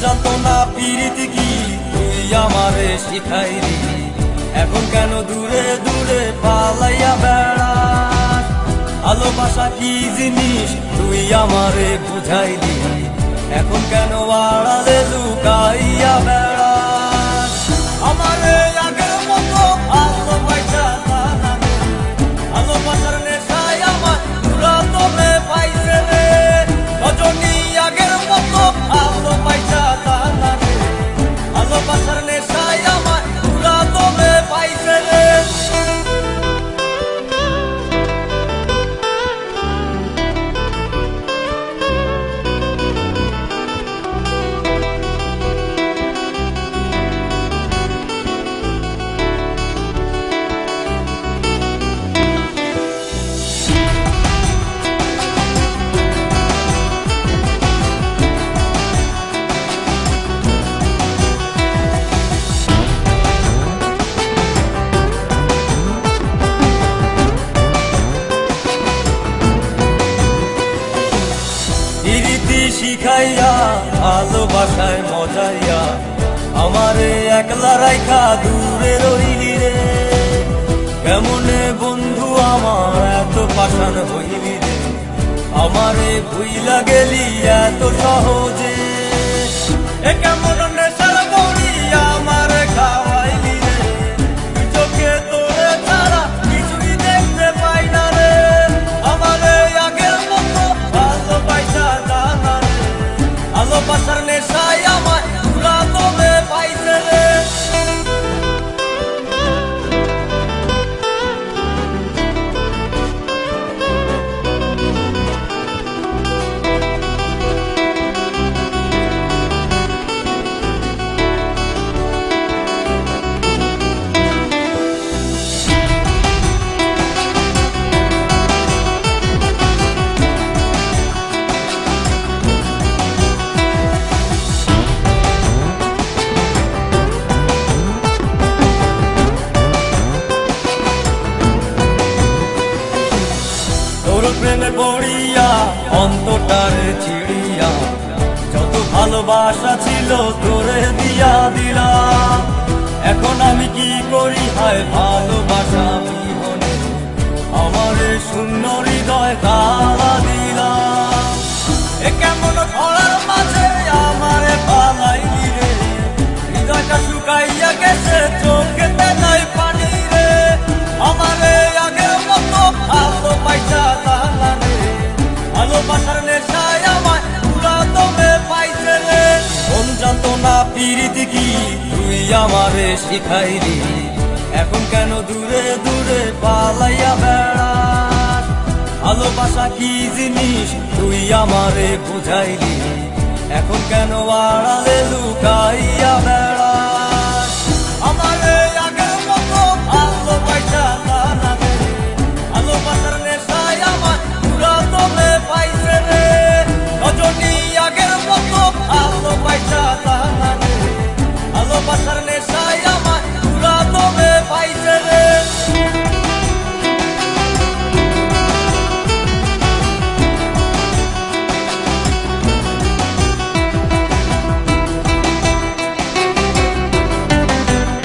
যন্ত্রণা প্রীতি কি তুই আমারে শিখাইলি, এখন কেন দূরে দূরে পালাইয়া বেড়াস। ভালোবাসা কি জিনিস তুই আমারে বুঝাইলি, এখন কেন আড়ালে লুকাইয়া বেড়াস। আমারে আগের মতো ভালোবাসা জানা রে, ভালোবাসার নেশায় আমার পুরা তোরে পাইছে রে। রজনী আগের মতো ভালোবাসা জানা রে, ভালোবাসার নেশায় আমার পুরা তোরে পাইছে রে। প্রীতি শিখাইয়া ভালোবাসায় মজাইয়া আমারে একলা রাইখা দূরে রইলি রে। কেমনে বন্ধু আমার এত পাষাণ হইলি রে, আমারে ভুইলা গেলি এত সহজে। এ কেমন নেশার বড়ি আমারে খাওয়াইলি রে, তুই চোখে তোরে ছাড়া কিছুই দেখতে পাই না রে। আমারে আগের মতো ভালোবাসা জানা রে, ভালোবাসার নেশায় আমার পুরা তোরে পাইছে রে। তোর প্রেমে পড়িয়া অন্তটারে চিড়িয়া যত ভালোবাসা ছিল তোরে দিয়া দিলাম। এখন আমি কি করি হায় ভালোবাসা বিহনে, আমারে শূন্য হৃদয় তালা দিলাম। এ কেমন খরার মাঝে আমারে পালাইলি রে, হৃদয়টা শুকাইয়া গেছে চোখেতে নাই পানি রে। আমারে আগের মতো ভালোবাসা জানা রে, ভালোবাসার নেশায় আমার পুরা তোরে পাইছে রে। কোন যন্ত্রণা প্রীতি কি তুই আমারে শিখাইলি, এখন কেন দূরে দূরে পালাইয়া বেড়াস। ভালোবাসা কি জিনিস তুই আমারে বুঝাইলি, এখন কেন আড়ালে